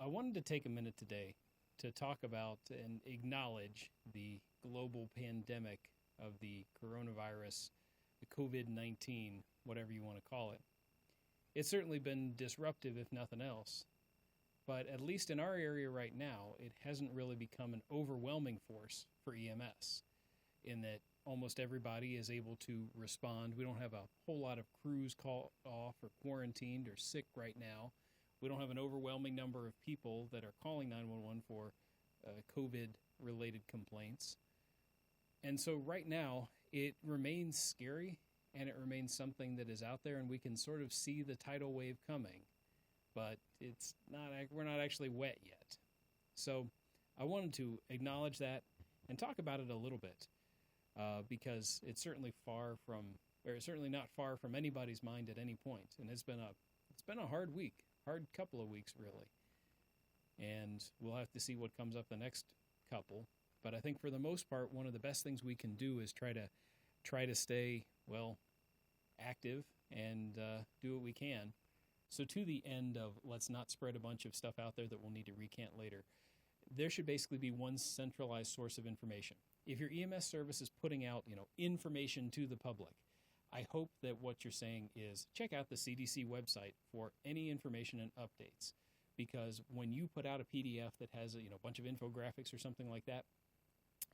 I wanted to take a minute today to talk about and acknowledge the global pandemic of the coronavirus, the COVID-19, whatever you want to call it. It's certainly been disruptive, if nothing else. But at least in our area right now, it hasn't really become an overwhelming force for EMS in that almost everybody is able to respond. We don't have a whole lot of crews called off or quarantined or sick right now. We don't have an overwhelming number of people that are calling 911 for COVID-related complaints. And so right now, it remains scary, and it remains something that is out there, and we can sort of see the tidal wave coming. But we're not actually wet yet. So I wanted to acknowledge that and talk about it a little bit because it's certainly not far from anybody's mind at any point. And it's been a hard couple of weeks really. And we'll have to see what comes up the next couple. But I think for the most part, one of the best things we can do is try to stay active and do what we can. So to the end of let's not spread a bunch of stuff out there that we'll need to recant later, there should basically be one centralized source of information. If your EMS service is putting out, information to the public, I hope that what you're saying is check out the CDC website for any information and updates. Because when you put out a PDF that has a bunch of infographics or something like that,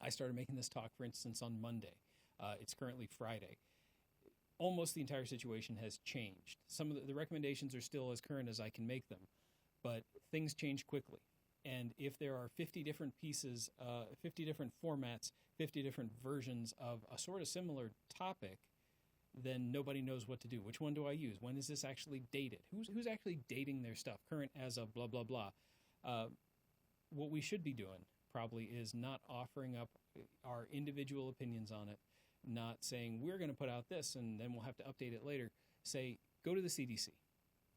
I started making this talk, for instance, on Monday. It's currently Friday. Almost the entire situation has changed. Some of the recommendations are still as current as I can make them, but things change quickly. And if there are 50 different pieces, 50 different formats, 50 different versions of a sort of similar topic, then nobody knows what to do. Which one do I use? When is this actually dated? Who's actually dating their stuff? Current as of blah, blah, blah. What we should be doing probably is not offering up our individual opinions on it, not saying we're going to put out this and then we'll have to update it later. Say, go to the CDC.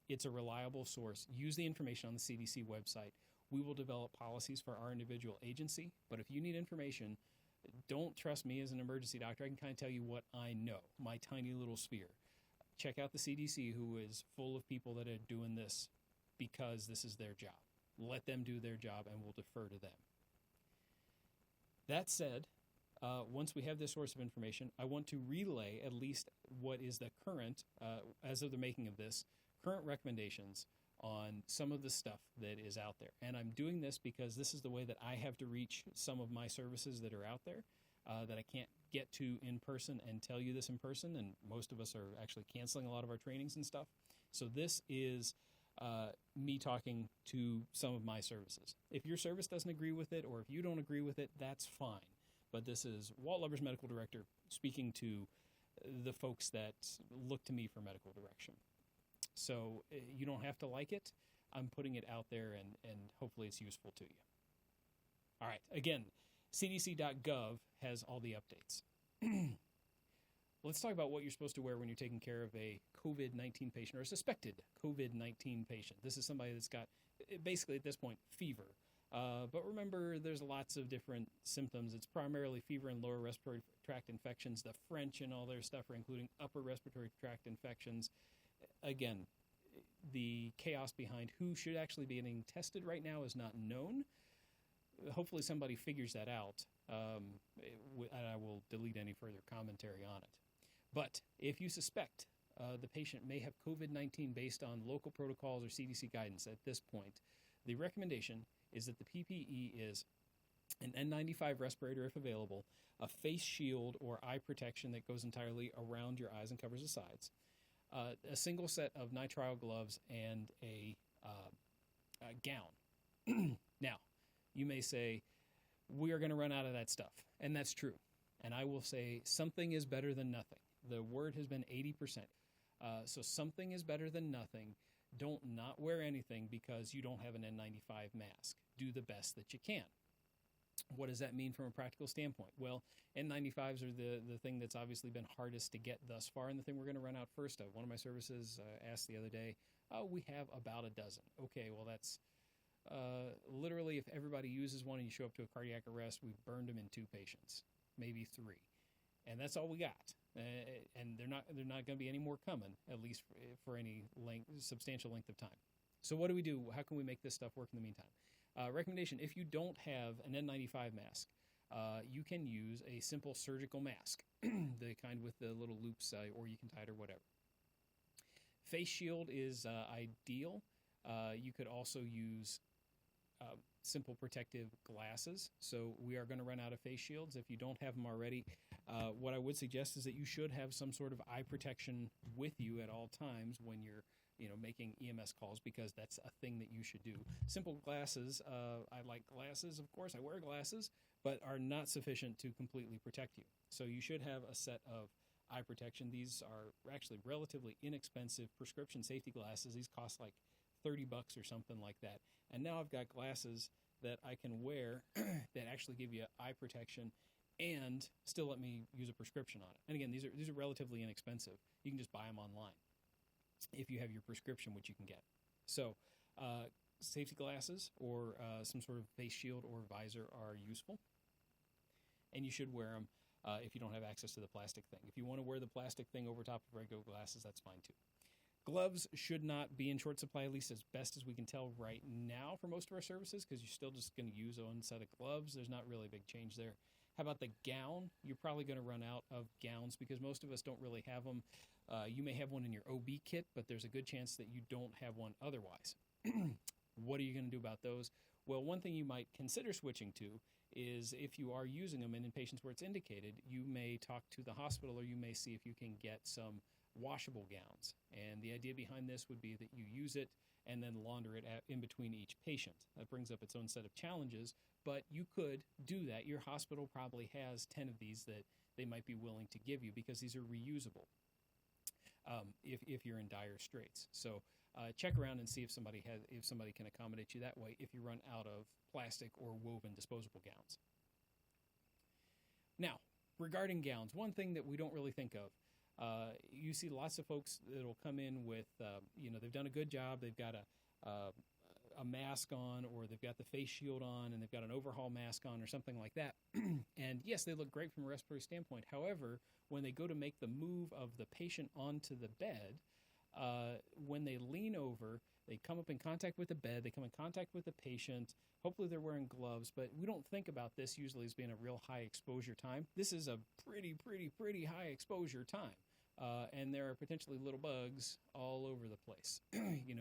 It's a reliable source. Use the information on the CDC website. We will develop policies for our individual agency, but if you need information, don't trust me as an emergency doctor. I can kind of tell you what I know, my tiny little sphere. Check out the CDC, who is full of people that are doing this because this is their job. Let them do their job, and we'll defer to them. That said, once we have this source of information, I want to relay at least what is the current, as of the making of this, current recommendations on some of the stuff that is out there. And I'm doing this because this is the way that I have to reach some of my services that are out there that I can't get to in person and tell you this in person, and most of us are actually canceling a lot of our trainings and stuff. So this is me talking to some of my services. If your service doesn't agree with it, or if you don't agree with it, that's fine. But this is Walt Lubbers, Medical Director, speaking to the folks that look to me for medical direction. So you don't have to like it. I'm putting it out there, and hopefully it's useful to you. All right. Again, cdc.gov has all the updates. Let's talk about what you're supposed to wear when you're taking care of a COVID-19 patient or a suspected COVID-19 patient. This is somebody that's got, basically at this point, fever. But remember, there's lots of different symptoms. It's primarily fever and lower respiratory tract infections. The French and all their stuff are including upper respiratory tract infections. Again, the chaos behind who should actually be getting tested right now is not known. Hopefully somebody figures that out, and I will delete any further commentary on it. But if you suspect the patient may have COVID-19 based on local protocols or CDC guidance at this point, the recommendation is that the PPE is an N95 respirator if available, a face shield or eye protection that goes entirely around your eyes and covers the sides, a single set of nitrile gloves, and a gown. Now, you may say, we are going to run out of that stuff, and that's true. And I will say something is better than nothing. The word has been 80%. So something is better than nothing. Don't not wear anything because you don't have an N95 mask. Do the best that you can. What does that mean from a practical standpoint? Well, N95s are the thing that's obviously been hardest to get thus far, and the thing we're going to run out first of. One of my services asked the other day, we have about a dozen. Okay, well, that's literally if everybody uses one and you show up to a cardiac arrest, we've burned them in 2 patients, maybe 3. And that's all we got. And they're not going to be any more coming, at least for any substantial length of time. So what do we do? How can we make this stuff work in the meantime? Recommendation, if you don't have an N95 mask, you can use a simple surgical mask, the kind with the little loops, or you can tie it or whatever. Face shield is ideal. You could also use simple protective glasses. So we are going to run out of face shields. If you don't have them already, what I would suggest is that you should have some sort of eye protection with you at all times when you're making EMS calls, because that's a thing that you should do. Simple glasses, I like glasses, of course, I wear glasses, but are not sufficient to completely protect you. So you should have a set of eye protection. These are actually relatively inexpensive prescription safety glasses. These cost like $30 or something like that. And now I've got glasses that I can wear that actually give you eye protection and still let me use a prescription on it. And again, these are relatively inexpensive. You can just buy them online if you have your prescription, which you can get. So safety glasses or some sort of face shield or visor are useful, and you should wear them if you don't have access to the plastic thing. If you want to wear the plastic thing over top of regular glasses, that's fine too. Gloves should not be in short supply, at least as best as we can tell right now for most of our services, because you're still just going to use one set of gloves. There's not really a big change there. How about the gown? You're probably going to run out of gowns because most of us don't really have them. You may have one in your OB kit, but there's a good chance that you don't have one otherwise. What are you going to do about those? Well, one thing you might consider switching to is, if you are using them and in patients where it's indicated, you may talk to the hospital, or you may see if you can get some washable gowns. And the idea behind this would be that you use it and then launder it in between each patient. That brings up its own set of challenges, but you could do that. Your hospital probably has 10 of these that they might be willing to give you, because these are reusable if you're in dire straits. So check around and see if somebody can accommodate you that way if you run out of plastic or woven disposable gowns. Now, regarding gowns, one thing that we don't really think of, you see lots of folks that will come in with, they've done a good job, they've got a mask on, or they've got the face shield on, and they've got an overhaul mask on or something like that. And yes, they look great from a respiratory standpoint. However, when they go to make the move of the patient onto the bed, when they lean over, they come up in contact with the bed, they come in contact with the patient. Hopefully they're wearing gloves, but we don't think about this usually as being a real high exposure time. This is a pretty high exposure time. And there are potentially little bugs all over the place.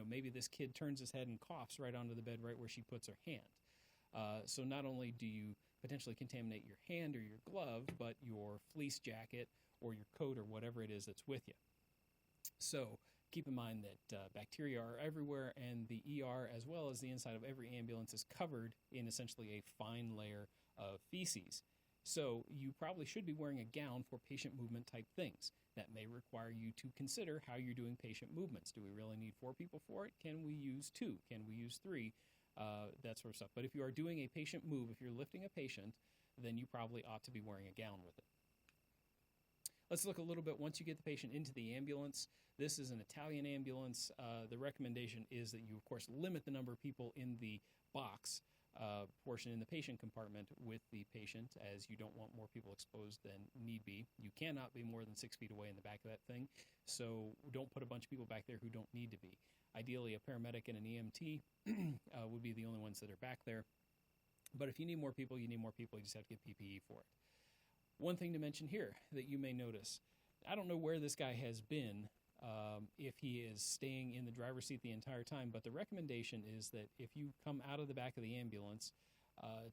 Maybe this kid turns his head and coughs right onto the bed right where she puts her hand. So not only do you potentially contaminate your hand or your glove, but your fleece jacket or your coat or whatever it is that's with you. So keep in mind that bacteria are everywhere, and the ER, as well as the inside of every ambulance, is covered in essentially a fine layer of feces. So you probably should be wearing a gown for patient movement type things. That may require you to consider how you're doing patient movements. Do we really need 4 people for it? Can we use 2? Can we use 3? That sort of stuff. But if you are doing a patient move, if you're lifting a patient, then you probably ought to be wearing a gown with it. Let's look a little bit, once you get the patient into the ambulance. This is an Italian ambulance. The recommendation is that you, of course, limit the number of people in the box portion in the patient compartment with the patient, as you don't want more people exposed than need be. You cannot be more than 6 feet away in the back of that thing, so don't put a bunch of people back there who don't need to be. Ideally, a paramedic and an EMT would be the only ones that are back there. But if you need more people, you need more people. You just have to get PPE for it. One thing to mention here that you may notice, I don't know where this guy has been, if he is staying in the driver's seat the entire time, but the recommendation is that if you come out of the back of the ambulance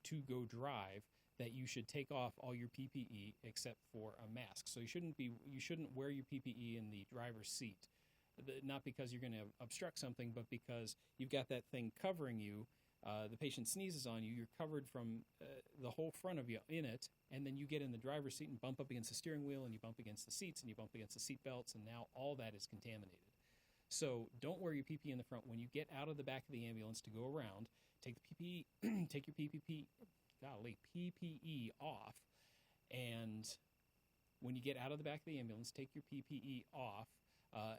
to go drive, that you should take off all your PPE except for a mask. So you shouldn't wear your PPE in the driver's seat, not because you're going to obstruct something, but because you've got that thing covering you. The patient sneezes on you, you're covered from the whole front of you in it, and then you get in the driver's seat and bump up against the steering wheel, and you bump against the seats, and you bump against the seat belts, and now all that is contaminated. So don't wear your PPE in the front. When you get out of the back of the ambulance to go around, take the PPE, take your PPE off, and when you get out of the back of the ambulance, take your PPE off,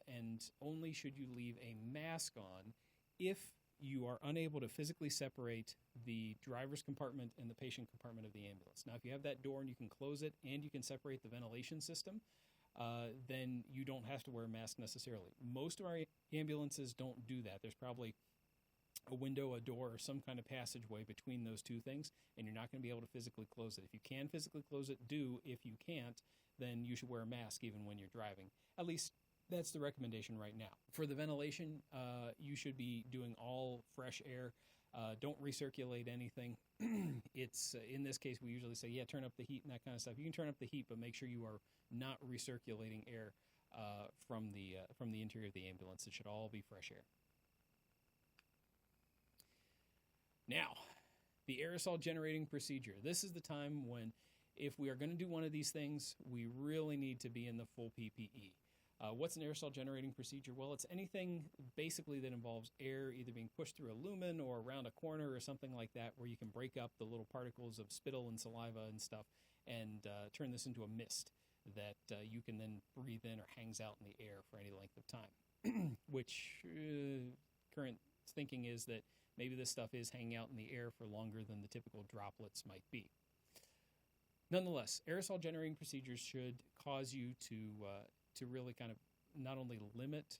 and only should you leave a mask on if you are unable to physically separate the driver's compartment and the patient compartment of the ambulance. Now, if you have that door and you can close it and you can separate the ventilation system, then you don't have to wear a mask necessarily. Most of our ambulances don't do that. There's probably a window, a door, or some kind of passageway between those two things, and you're not going to be able to physically close it. If you can physically close it, do. If you can't, then you should wear a mask even when you're driving. At least that's the recommendation right now. For the ventilation, you should be doing all fresh air. Don't recirculate anything. It's in this case, we usually say, yeah, turn up the heat and that kind of stuff. You can turn up the heat, but make sure you are not recirculating air from the interior of the ambulance. It should all be fresh air. Now, the aerosol generating procedure. This is the time when, if we are going to do one of these things, we really need to be in the full PPE. What's an aerosol generating procedure? Well, it's anything basically that involves air either being pushed through a lumen or around a corner or something like that, where you can break up the little particles of spittle and saliva and stuff and turn this into a mist that you can then breathe in or hangs out in the air for any length of time, which current thinking is that maybe this stuff is hanging out in the air for longer than the typical droplets might be. Nonetheless, aerosol generating procedures should cause you to really kind of not only limit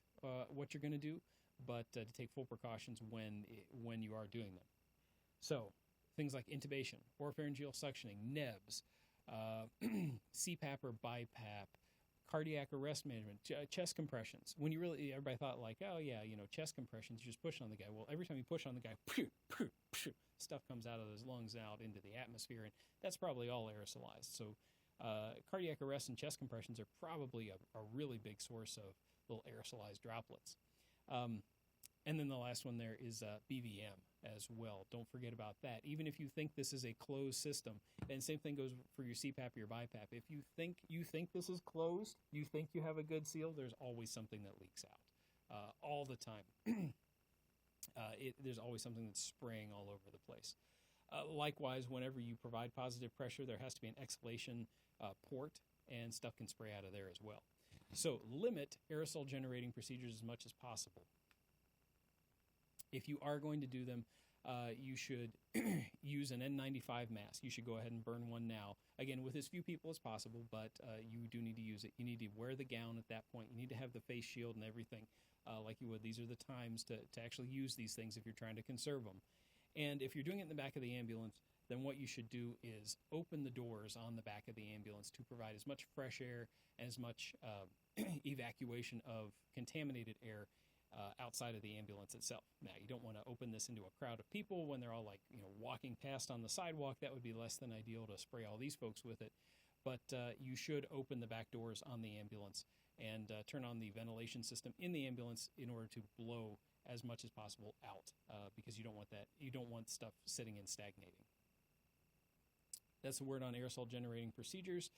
what you're going to do, but to take full precautions when you are doing them. So things like intubation, oropharyngeal suctioning, nebs, CPAP or BiPAP, cardiac arrest management, chest compressions. When everybody thought like, oh yeah, chest compressions, you just push on the guy. Well, every time you push on the guy, stuff comes out of his lungs out into the atmosphere, and that's probably all aerosolized. So cardiac arrest and chest compressions are probably a really big source of little aerosolized droplets. And then the last one there is BVM as well. Don't forget about that. Even if you think this is a closed system, and same thing goes for your CPAP or your BiPAP. If you think this is closed, you think you have a good seal, there's always something that leaks out all the time. There's always something that's spraying all over the place. Likewise, whenever you provide positive pressure, there has to be an exhalation port, and stuff can spray out of there as well. So limit aerosol generating procedures as much as possible. If you are going to do them, you should use an N95 mask. You should go ahead and burn one now. Again, with as few people as possible, but you do need to use it. You need to wear the gown at that point. You need to have the face shield and everything like you would. These are the times to actually use these things if you're trying to conserve them. And if you're doing it in the back of the ambulance, then what you should do is open the doors on the back of the ambulance to provide as much fresh air and as much evacuation of contaminated air outside of the ambulance itself. Now, you don't want to open this into a crowd of people when they're all walking past on the sidewalk. That would be less than ideal to spray all these folks with it. But you should open the back doors on the ambulance and turn on the ventilation system in the ambulance in order to blow as much as possible out because you don't want that. You don't want stuff sitting and stagnating. That's the word on aerosol generating procedures.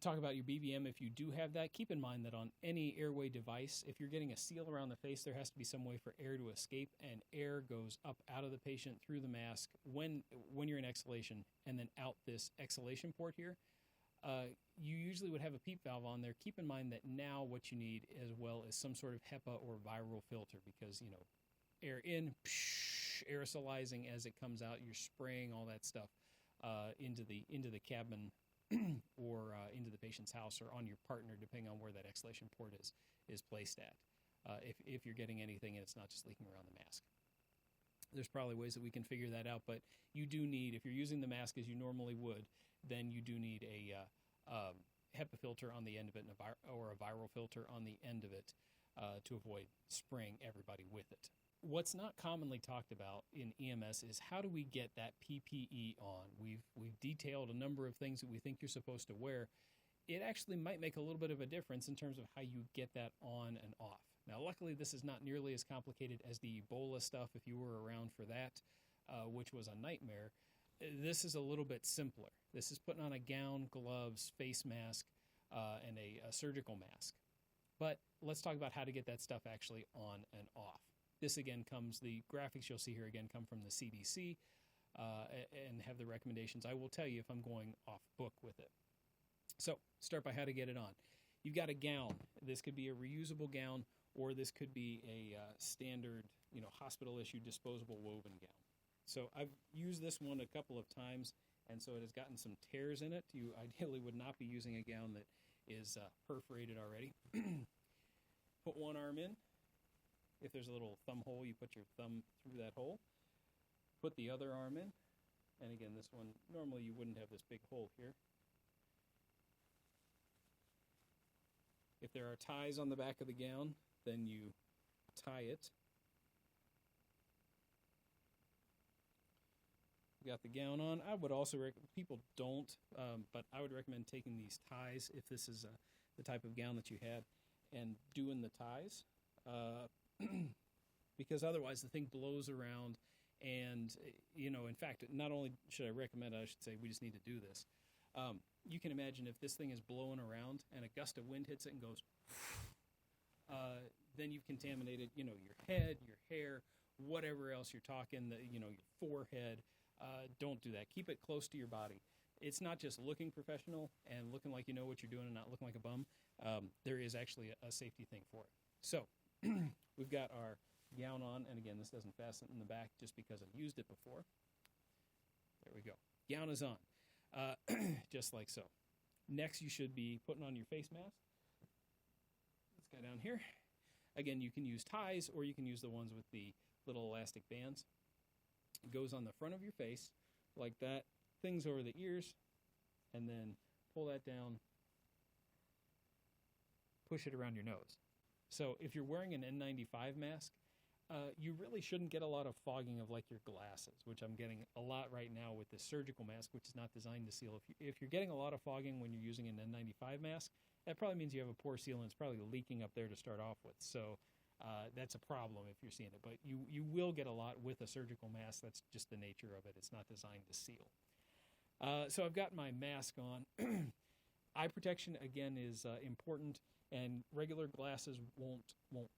Talk about your BVM if you do have that. Keep in mind that on any airway device, if you're getting a seal around the face, there has to be some way for air to escape, and air goes up out of the patient through the mask when you're in exhalation, and then out this exhalation port here. You usually would have a PEEP valve on there. Keep in mind that now what you need as well is some sort of HEPA or viral filter because, air in, aerosolizing as it comes out, you're spraying all that stuff into the cabin or into the patient's house or on your partner, depending on where that exhalation port is placed at, if you're getting anything and it's not just leaking around the mask. There's probably ways that we can figure that out, but you do need, if you're using the mask as you normally would, then you do need a HEPA filter on the end of it or a viral filter on the end of it to avoid spraying everybody with it. What's not commonly talked about in EMS is how do we get that PPE on? We've detailed a number of things that we think you're supposed to wear. It actually might make a little bit of a difference in terms of how you get that on and off. Now, luckily, this is not nearly as complicated as the Ebola stuff, if you were around for that, which was a nightmare. This is a little bit simpler. This is putting on a gown, gloves, face mask, and a surgical mask. But let's talk about how to get that stuff actually on and off. This again the graphics you'll see here again come from the CDC and have the recommendations. I will tell you if I'm going off book with it. So start by how to get it on. You've got a gown. This could be a reusable gown or this could be a standard, hospital issue disposable woven gown. So I've used this one a couple of times and so it has gotten some tears in it. You ideally would not be using a gown that is perforated already. Put one arm in. if there's a little thumb hole, you put your thumb through that hole. Put the other arm in. And again, this one, normally you wouldn't have this big hole here. If there are ties on the back of the gown, then you tie it. You got the gown on. I would also recommend, people don't, but I would recommend taking these ties if this is the type of gown that you had, and doing the ties, because otherwise the thing blows around. And, you know, in fact, not only should I recommend it, I should say we just need to do this. You can imagine if this thing is blowing around and a gust of wind hits it and goes, then you've contaminated, you know, your head, your hair, whatever else you're talking, you know, your forehead. Don't do that. Keep it close to your body. It's not just looking professional and looking like you know what you're doing and not looking like a bum. There is actually a safety thing for it. So we've got our gown on, and again, this doesn't fasten in the back just because I've used it before. There we go. Gown is on, just like so. Next, you should be putting on your face mask. This guy down here. Again, you can use ties, or you can use the ones with the little elastic bands. It goes on the front of your face, like that. Things over the ears, and then pull that down. Push it around your nose. So if you're wearing an N95 mask, you really shouldn't get a lot of fogging of like your glasses, which I'm getting a lot right now with this surgical mask, which is not designed to seal. If you're getting a lot of fogging when you're using an N95 mask, that probably means you have a poor seal and it's probably leaking up there to start off with. So that's a problem if you're seeing it. But you will get a lot with a surgical mask. That's just the nature of it. It's not designed to seal. So I've got my mask on. Eye protection, again, is important. And regular glasses won't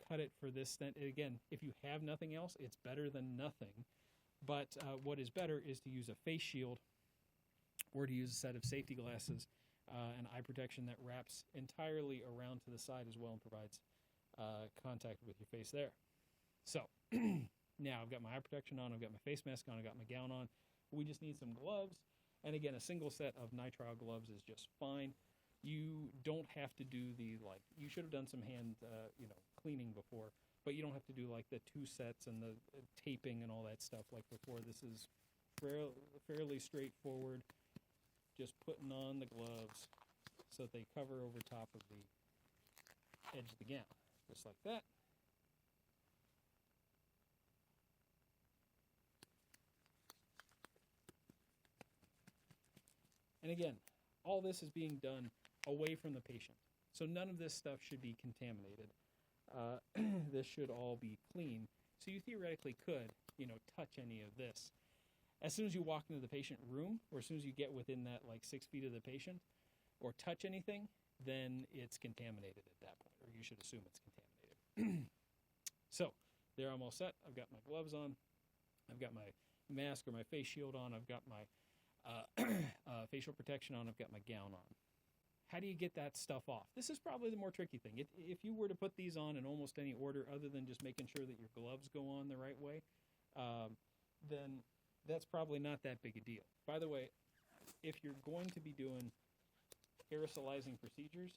cut it for this. Then again, if you have nothing else, it's better than nothing. But what is better is to use a face shield, or to use a set of safety glasses and eye protection that wraps entirely around to the side as well and provides contact with your face there. So now I've got my eye protection on, I've got my face mask on, I've got my gown on. We just need some gloves. And again, a single set of nitrile gloves is just fine. You don't have to do you should have done some hand, cleaning before, but you don't have to do like the 2 sets and the taping and all that stuff like before. This is fairly straightforward. Just putting on the gloves so that they cover over top of the edge of the gown, just like that. And again, all this is being done away from the patient. So none of this stuff should be contaminated. This should all be clean. So you theoretically could, touch any of this. As soon as you walk into the patient room, or as soon as you get within that 6 feet of the patient, or touch anything, then it's contaminated at that point, or you should assume it's contaminated. So they're almost set. I've got my gloves on. I've got my mask or my face shield on. I've got my facial protection on. I've got my gown on. How do you get that stuff off? This is probably the more tricky thing. If you were to put these on in almost any order other than just making sure that your gloves go on the right way, then that's probably not that big a deal. By the way, if you're going to be doing aerosolizing procedures,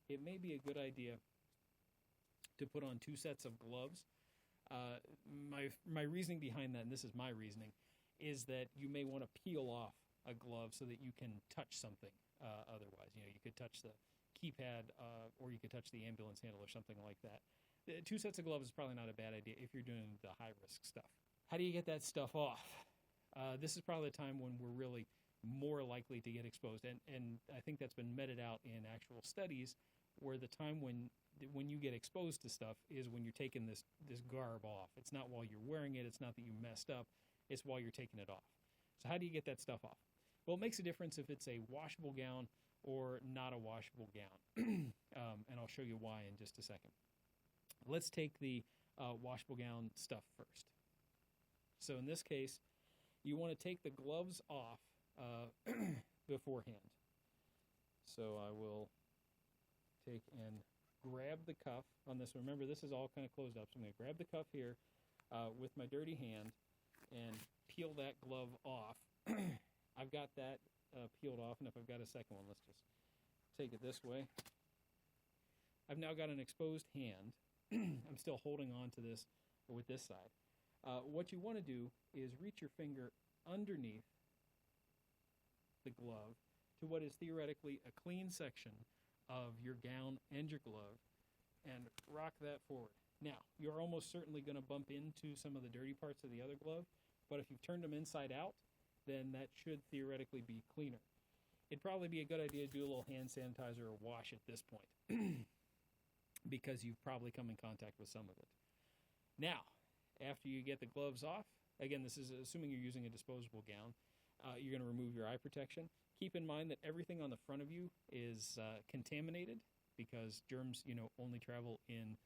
it may be a good idea to put on 2 sets of gloves. My reasoning behind that, and this is my reasoning, is that you may want to peel off a glove so that you can touch something. Otherwise, you could touch the keypad, or you could touch the ambulance handle or something like that. 2 sets of gloves is probably not a bad idea if you're doing the high-risk stuff. How do you get that stuff off? This is probably the time when we're really more likely to get exposed, and I think that's been meted out in actual studies, where the time when you get exposed to stuff is when you're taking this garb off. It's not while you're wearing it. It's not that you messed up. It's while you're taking it off. So how do you get that stuff off? Well, it makes a difference if it's a washable gown or not a washable gown, and I'll show you why in just a second. Let's take the washable gown stuff first. So in this case, you want to take the gloves off beforehand. So I will take and grab the cuff on this. Remember, this is all kind of closed up, so I'm going to grab the cuff here with my dirty hand and peel that glove off. I've got that peeled off, and if I've got a second one, let's just take it this way. I've now got an exposed hand, I'm still holding on to this with this side. What you want to do is reach your finger underneath the glove to what is theoretically a clean section of your gown and your glove and rock that forward. Now, you're almost certainly going to bump into some of the dirty parts of the other glove, but if you've turned them inside out, then that should theoretically be cleaner. It'd probably be a good idea to do a little hand sanitizer or wash at this point because you've probably come in contact with some of it. Now, after you get the gloves off, again, this is assuming you're using a disposable gown, you're going to remove your eye protection. Keep in mind that everything on the front of you is contaminated because germs, only travel in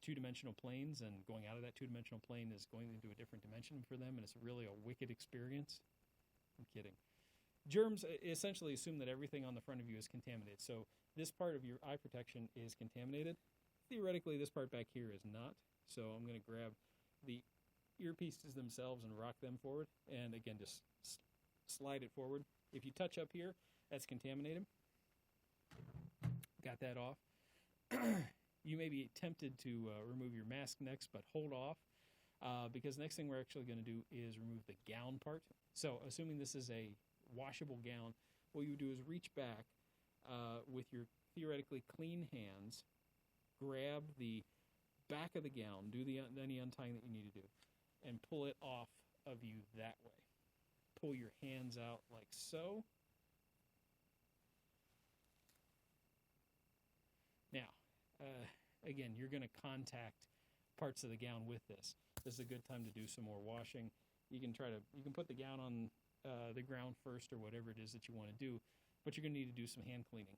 two-dimensional planes, and going out of that two-dimensional plane is going into a different dimension for them, and it's really a wicked experience. I'm kidding. Germs essentially assume that everything on the front of you is contaminated. So this part of your eye protection is contaminated. Theoretically, this part back here is not. So I'm going to grab the earpieces themselves and rock them forward. And again, just slide it forward. If you touch up here, that's contaminated. Got that off. You may be tempted to remove your mask next, but hold off because the next thing we're actually going to do is remove the gown part. So assuming this is a washable gown, what you do is reach back with your theoretically clean hands, grab the back of the gown, do any untying that you need to do, and pull it off of you that way. Pull your hands out like so. Now, again, you're going to contact parts of the gown with this. This is a good time to do some more washing. You can put the gown on the ground first or whatever it is that you want to do, but you're going to need to do some hand cleaning.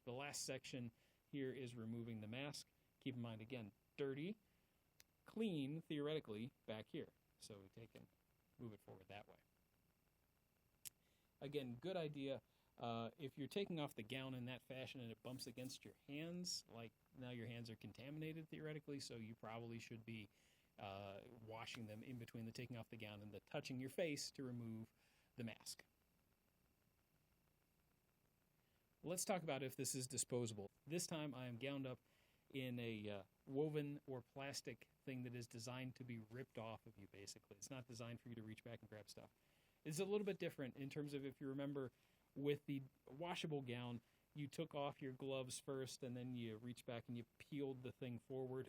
The last section here is removing the mask. Keep in mind, again, dirty, clean, theoretically, back here. So we take and move it forward that way. Again, good idea. If you're taking off the gown in that fashion and it bumps against your hands, like now your hands are contaminated theoretically, so you probably should be washing them in between the taking off the gown and the touching your face to remove the mask. Let's talk about if this is disposable. This time I am gowned up in a woven or plastic thing that is designed to be ripped off of you, basically. It's not designed for you to reach back and grab stuff. It's a little bit different in terms of, if you remember, with the washable gown, you took off your gloves first and then you reached back and you peeled the thing forward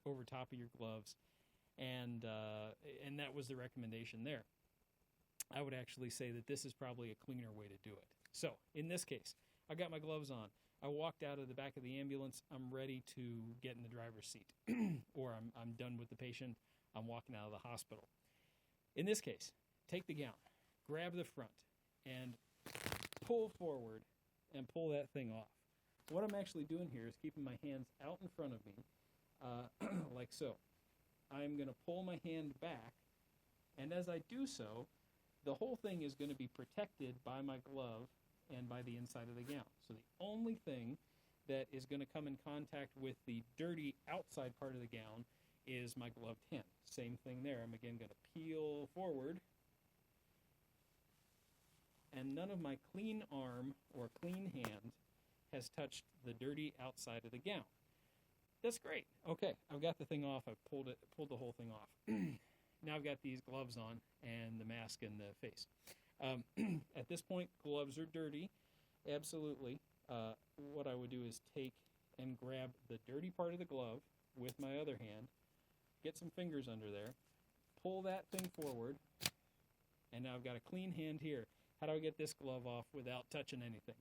over top of your gloves, and that was the recommendation there. I would actually say that this is probably a cleaner way to do it. So, in this case, I got my gloves on. I walked out of the back of the ambulance. I'm ready to get in the driver's seat. Or I'm done with the patient. I'm walking out of the hospital. In this case, take the gown, grab the front, and pull forward and pull that thing off. What I'm actually doing here is keeping my hands out in front of me, like so. I'm going to pull my hand back, and as I do so, the whole thing is going to be protected by my glove and by the inside of the gown. So the only thing that is going to come in contact with the dirty outside part of the gown is my gloved hand. Same thing there. I'm again going to peel forward, and none of my clean arm or clean hand has touched the dirty outside of the gown. That's great. Okay, I've got the thing off. I've pulled the whole thing off. Now I've got these gloves on and the mask and the face. At this point, gloves are dirty, absolutely. What I would do is take and grab the dirty part of the glove with my other hand, get some fingers under there, pull that thing forward, and now I've got a clean hand here. How do I get this glove off without touching anything?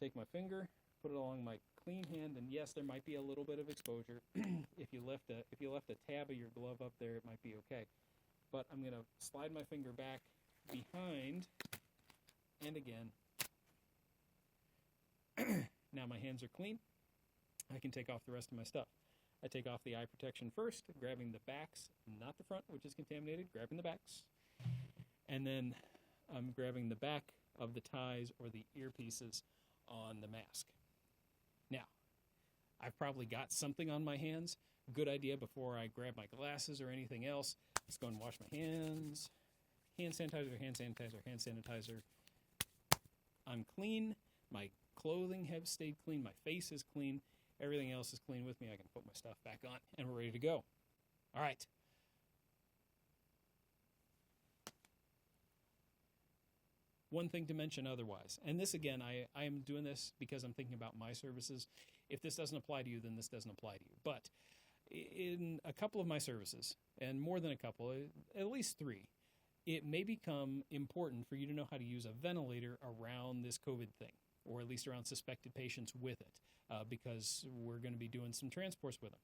Take my finger, put it along my clean hand, and yes, there might be a little bit of exposure. If you left a tab of your glove up there, it might be okay. But I'm going to slide my finger back behind, and again. Now my hands are clean. I can take off the rest of my stuff. I take off the eye protection first, grabbing the backs, not the front, which is contaminated, grabbing the backs. And then I'm grabbing the back of the ties or the earpieces on the mask. Now, I've probably got something on my hands. Good idea before I grab my glasses or anything else. Let's go and wash my hands. Hand sanitizer, hand sanitizer, hand sanitizer. I'm clean. My clothing have stayed clean. My face is clean. Everything else is clean with me. I can put my stuff back on, and we're ready to go. All right. One thing to mention otherwise, and this again, I am doing this because I'm thinking about my services. If this doesn't apply to you, then this doesn't apply to you. But in a couple of my services, and more than a couple, at least 3, it may become important for you to know how to use a ventilator around this COVID thing, or at least around suspected patients with it, because we're going to be doing some transports with them.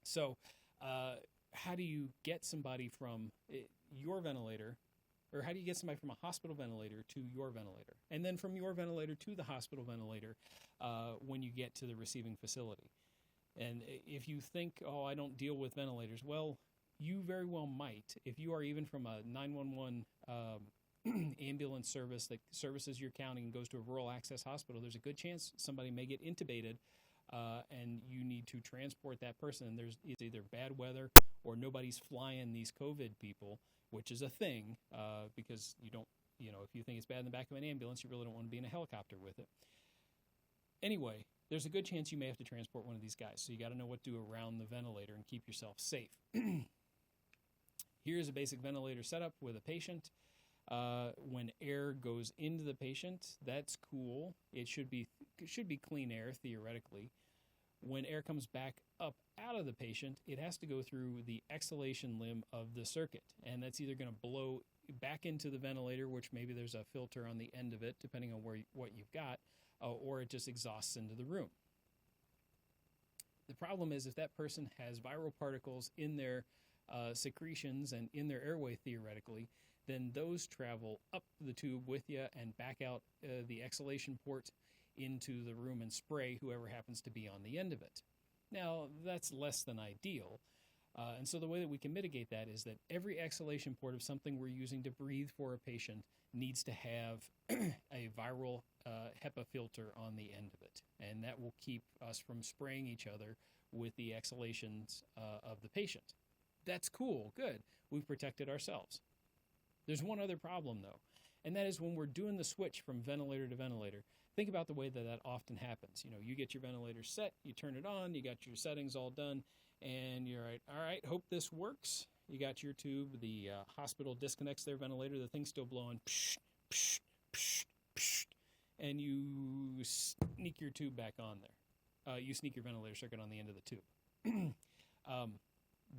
So how do you get somebody from your ventilator, or how do you get somebody from a hospital ventilator to your ventilator, and then from your ventilator to the hospital ventilator when you get to the receiving facility? And if you think, oh, I don't deal with ventilators, well, you very well might. If you are even from a 911 ambulance service that services your county and goes to a rural access hospital, there's a good chance somebody may get intubated and you need to transport that person. And it's either bad weather or nobody's flying these COVID people, which is a thing because you don't, if you think it's bad in the back of an ambulance, you really don't want to be in a helicopter with it. Anyway, there's a good chance you may have to transport one of these guys. So you got to know what to do around the ventilator and keep yourself safe. Here's a basic ventilator setup with a patient. When air goes into the patient, that's cool. It should be clean air, theoretically. When air comes back up out of the patient, it has to go through the exhalation limb of the circuit. And that's either going to blow back into the ventilator, which maybe there's a filter on the end of it, depending on what you've got, or it just exhausts into the room. The problem is if that person has viral particles in their secretions and in their airway, theoretically, then those travel up the tube with you and back out the exhalation port into the room and spray whoever happens to be on the end of it. Now, that's less than ideal. And so the way that we can mitigate that is that every exhalation port of something we're using to breathe for a patient needs to have a viral HEPA filter on the end of it. And that will keep us from spraying each other with the exhalations of the patient. That's cool, good. We've protected ourselves. There's one other problem, though, and that is when we're doing the switch from ventilator to ventilator, think about the way that often happens. You get your ventilator set, you turn it on, you got your settings all done, and you're all right, hope this works. You got your tube, the hospital disconnects their ventilator, the thing's still blowing, psh, psh, psh, psh, and you sneak your tube back on there. You sneak your ventilator circuit on the end of the tube.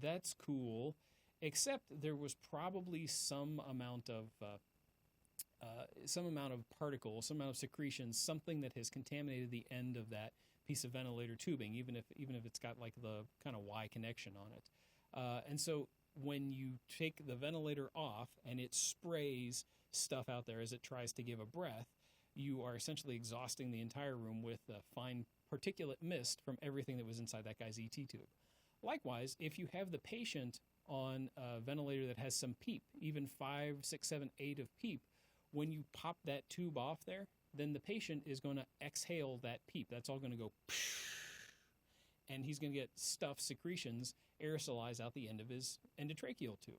That's cool, except there was probably some amount of particles, some amount of secretions, something that has contaminated the end of that piece of ventilator tubing, even if it's got like the kind of Y connection on it. And so when you take the ventilator off and it sprays stuff out there as it tries to give a breath, you are essentially exhausting the entire room with a fine particulate mist from everything that was inside that guy's ET tube. Likewise, if you have the patient on a ventilator that has some PEEP, even 5, 6, 7, 8 of PEEP, when you pop that tube off there, then the patient is going to exhale that PEEP. That's all going to go, and he's going to get stuff, secretions, aerosolize out the end of his endotracheal tube.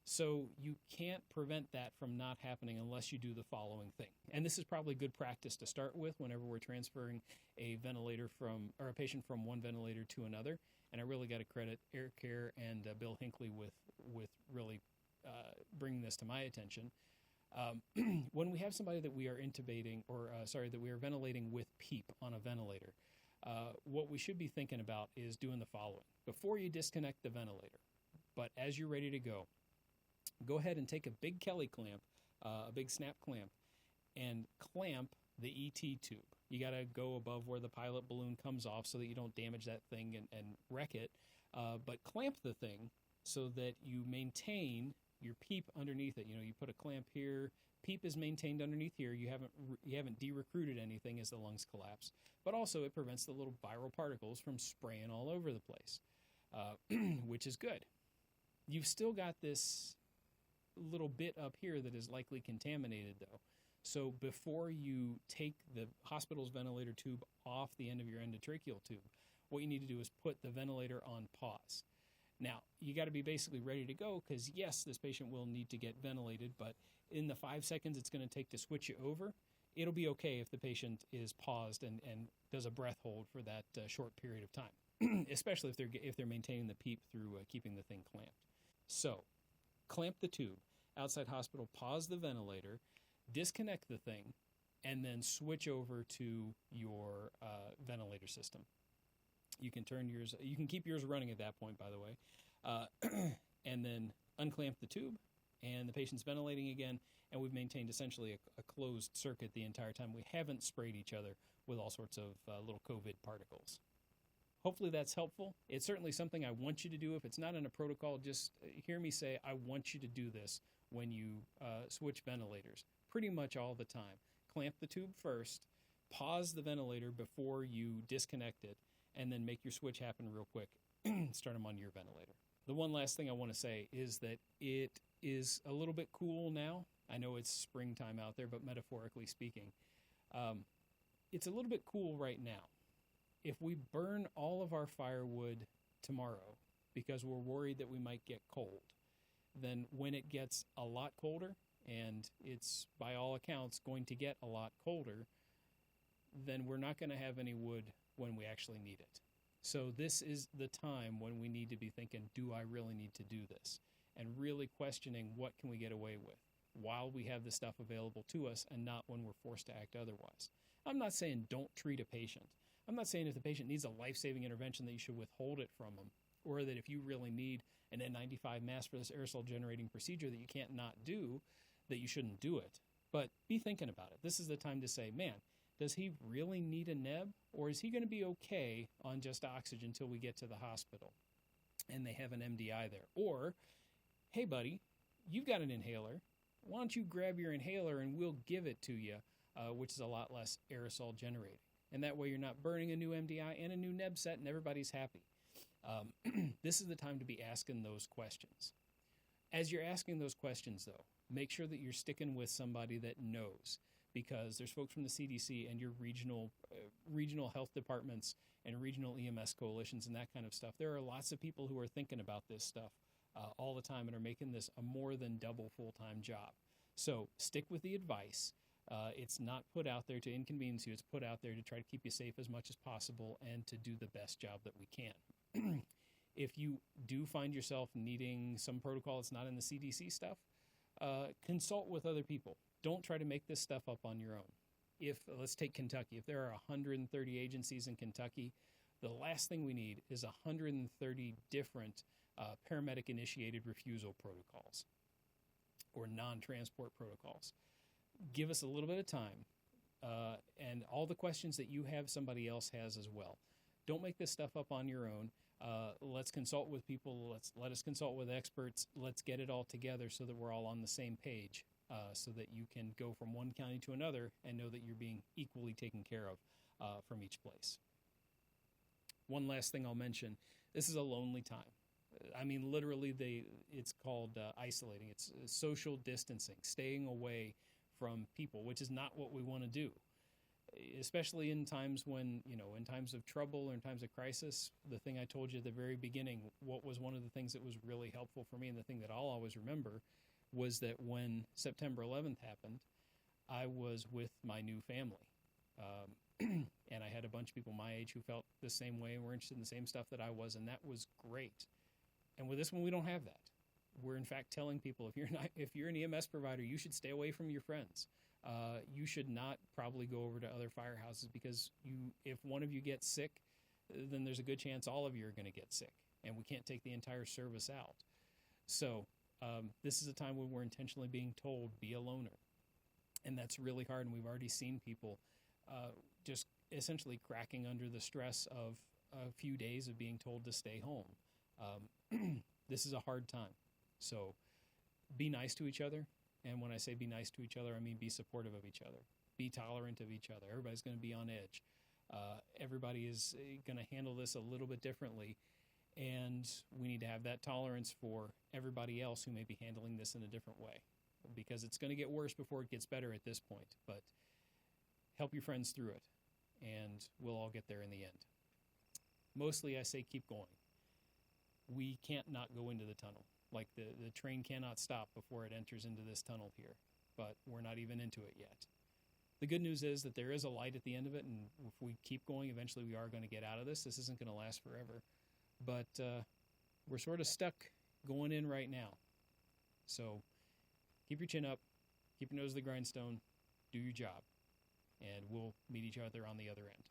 So you can't prevent that from not happening unless you do the following thing. And this is probably good practice to start with whenever we're transferring a patient from one ventilator to another. And I really got to credit Air Care and Bill Hinckley with really bringing this to my attention. When we have somebody that we are intubating, that we are ventilating with PEEP on a ventilator, what we should be thinking about is doing the following. Before you disconnect the ventilator, but as you're ready to go ahead and take a big Kelly clamp, a big snap clamp, and clamp the ET tube. You got to go above where the pilot balloon comes off so that you don't damage that thing and wreck it. But clamp the thing so that you maintain your PEEP underneath it. You put a clamp here. PEEP is maintained underneath here. You haven't de-recruited anything as the lungs collapse. But also it prevents the little viral particles from spraying all over the place, which is good. You've still got this little bit up here that is likely contaminated, though. So before you take the hospital's ventilator tube off the end of your endotracheal tube, what you need to do is put the ventilator on pause. Now, you got to be basically ready to go because, yes, this patient will need to get ventilated, but in the 5 seconds it's going to take to switch you over, it'll be okay if the patient is paused and does a breath hold for that short period of time, especially if they're maintaining the PEEP through keeping the thing clamped. So, clamp the tube. Outside hospital, pause the ventilator, disconnect the thing, and then switch over to your ventilator system. You can keep yours running at that point, by the way, and then unclamp the tube, and the patient's ventilating again, and we've maintained essentially a closed circuit the entire time. We haven't sprayed each other with all sorts of little COVID particles. Hopefully that's helpful. It's certainly something I want you to do. If it's not in a protocol, just hear me say, I want you to do this when you switch ventilators, pretty much all the time. Clamp the tube first, pause the ventilator before you disconnect it, and then make your switch happen real quick. Start them on your ventilator. The one last thing I want to say is that it is a little bit cool now. I know it's springtime out there, but metaphorically speaking, it's a little bit cool right now. If we burn all of our firewood tomorrow because we're worried that we might get cold, then when it gets a lot colder, and it's by all accounts going to get a lot colder, then we're not going to have any wood when we actually need it. So this is the time when we need to be thinking, do I really need to do this? And really questioning what can we get away with while we have the stuff available to us and not when we're forced to act otherwise. I'm not saying don't treat a patient. I'm not saying if the patient needs a life-saving intervention that you should withhold it from them, or that if you really need an N95 mask for this aerosol-generating procedure that you can't not do, that you shouldn't do it. But be thinking about it. This is the time to say, man, does he really need a neb, or is he going to be okay on just oxygen until we get to the hospital and they have an MDI there? Or, hey, buddy, you've got an inhaler. Why don't you grab your inhaler and we'll give it to you, which is a lot less aerosol generating. And that way you're not burning a new MDI and a new neb set and everybody's happy. This is the time to be asking those questions. As you're asking those questions, though, make sure that you're sticking with somebody that knows, because there's folks from the CDC and your regional health departments and regional EMS coalitions and that kind of stuff. There are lots of people who are thinking about this stuff all the time and are making this a more than double full-time job. So stick with the advice. It's not put out there to inconvenience you. It's put out there to try to keep you safe as much as possible and to do the best job that we can. If you do find yourself needing some protocol that's not in the CDC stuff, consult with other people. Don't try to make this stuff up on your own. Let's take Kentucky. If there are 130 agencies in Kentucky, the last thing we need is 130 different paramedic-initiated refusal protocols or non-transport protocols. Give us a little bit of time, and all the questions that you have, somebody else has as well. Don't make this stuff up on your own. Let's consult with people. Let us consult with experts. Let's get it all together so that we're all on the same page, so that you can go from one county to another and know that you're being equally taken care of from each place. One last thing I'll mention, this is a lonely time. I mean, literally, it's called isolating. It's social distancing, staying away from people, which is not what we want to do. Especially in times when, in times of trouble or in times of crisis. The thing I told you at the very beginning, what was one of the things that was really helpful for me, and the thing that I'll always remember, was that when September 11th happened, I was with my new family. And I had a bunch of people my age who felt the same way and were interested in the same stuff that I was, and that was great. And with this one, we don't have that. We're in fact telling people, if you're an EMS provider, you should stay away from your friends. You should not probably go over to other firehouses, because if one of you gets sick, then there's a good chance all of you are going to get sick, and we can't take the entire service out. So this is a time when we're intentionally being told, be a loner. And that's really hard, and we've already seen people just essentially cracking under the stress of a few days of being told to stay home. This is a hard time. So be nice to each other. And when I say be nice to each other, I mean be supportive of each other. Be tolerant of each other. Everybody's going to be on edge. Everybody is going to handle this a little bit differently. And we need to have that tolerance for everybody else who may be handling this in a different way. Because it's going to get worse before it gets better at this point. But help your friends through it. And we'll all get there in the end. Mostly I say keep going. We can't not go into the tunnel. Like the train cannot stop before it enters into this tunnel here, but we're not even into it yet. the good news is that there is a light at the end of it, and if we keep going, eventually we are going to get out of this. This isn't going to last forever. But we're sort of stuck going in right now. So keep your chin up, keep your nose to the grindstone, do your job, and we'll meet each other on the other end.